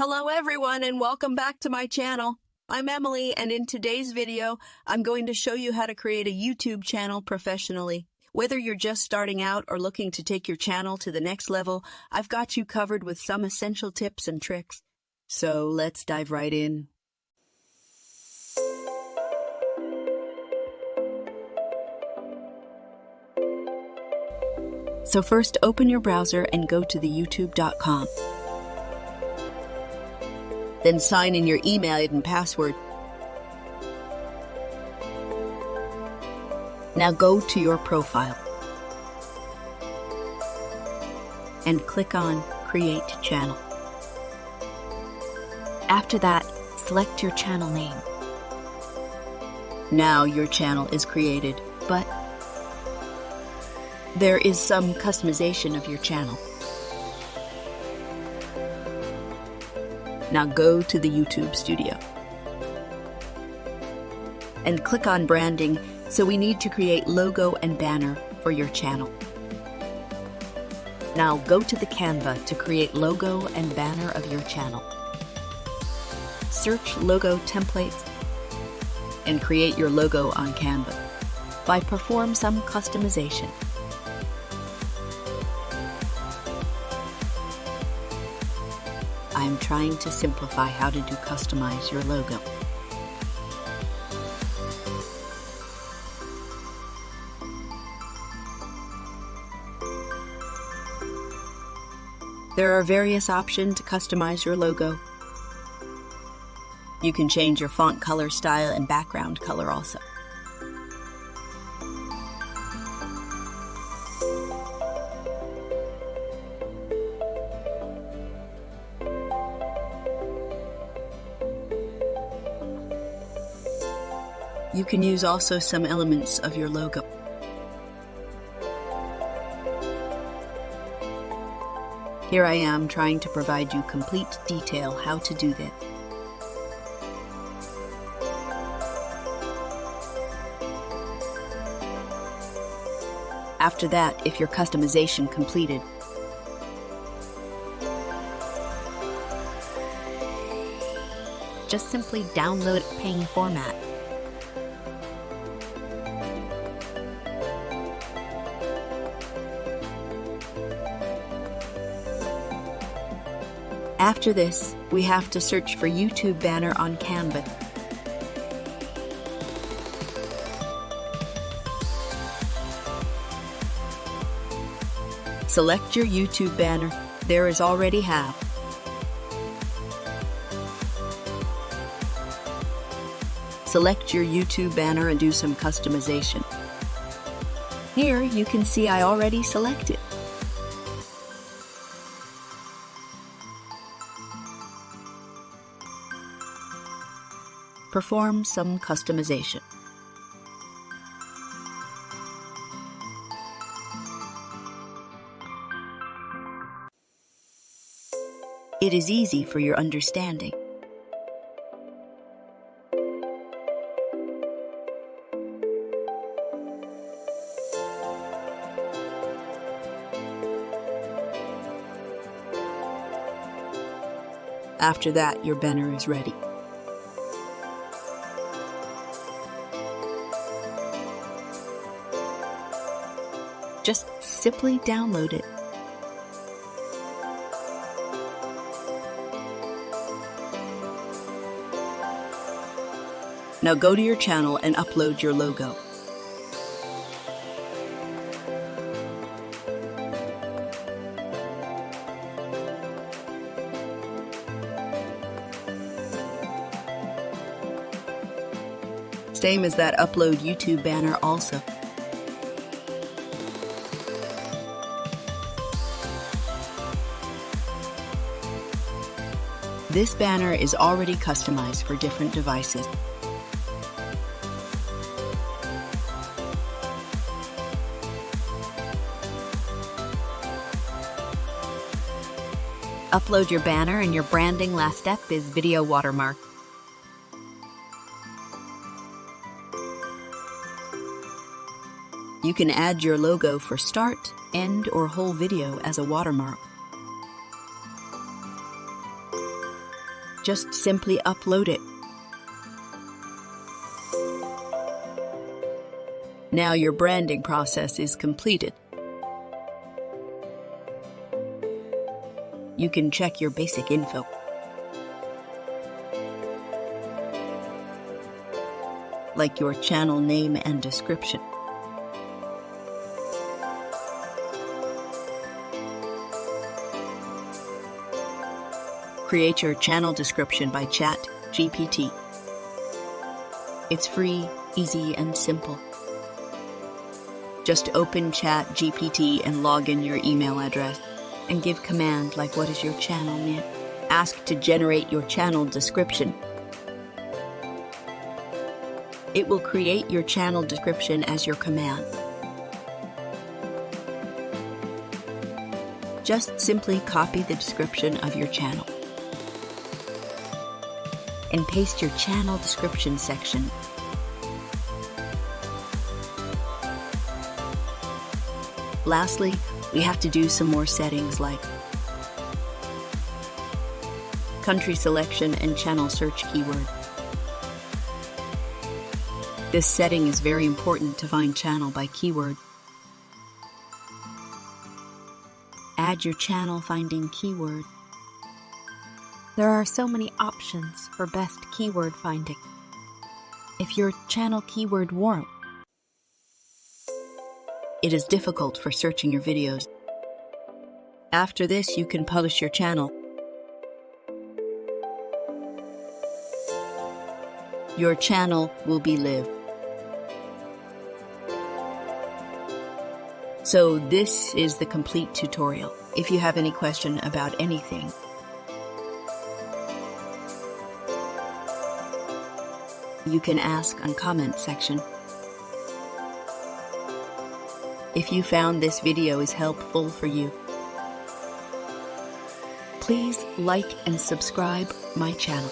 Hello everyone and welcome back to my channel. I'm Emily and in today's video, I'm going to show you how to create a YouTube channel professionally. Whether you're just starting out or looking to take your channel to the next level, I've got you covered with some essential tips and tricks. So let's dive right in. So first, open your browser and go to the youtube.com. Then sign in your email and password. Now go to your profile and click on Create Channel. After that, select your channel name. Now your channel is created, but there is some customization of your channel. Now go to the YouTube studio and click on branding. So we need to create logo and banner for your channel. Now go to the Canva to create logo and banner of your channel. Search logo templates and create your logo on Canva. Perform some customization. I'm trying to simplify how to customize your logo. There are various options to customize your logo. You can change your font color, style, and background color also. You can use also some elements of your logo. Here I am trying to provide you complete detail how to do this. After that, if your customization completed, just simply download PNG format. After this, we have to search for YouTube banner on Canva. Select your YouTube banner. There is already have. Select your YouTube banner and do some customization. Here you can see I already selected. Perform some customization. It is easy for your understanding. After that, your banner is ready. Just simply download it. Now go to your channel and upload your logo. Same as that upload YouTube banner also. This banner is already customized for different devices. Upload your banner and your branding. Last step is video watermark. You can add your logo for start, end, or whole video as a watermark. Just simply upload it. Now your branding process is completed. You can check your basic info. Like your channel name and description. Create your channel description by ChatGPT. It's free, easy, and simple. Just open ChatGPT and log in your email address and give command like what is your channel name. Ask to generate your channel description. It will create your channel description as your command. Just simply copy the description of your channel and paste your channel description section. Lastly, we have to do some more settings like country selection and channel search keyword. This setting is very important to find channel by keyword. Add your channel finding keyword. There are so many options for best keyword finding. If your channel keyword warm, it is difficult for searching your videos. After this, you can publish your channel. Your channel will be live. So this is the complete tutorial. If you have any question about anything, you can ask on comment section. If you found this video is helpful for you, please like and subscribe my channel.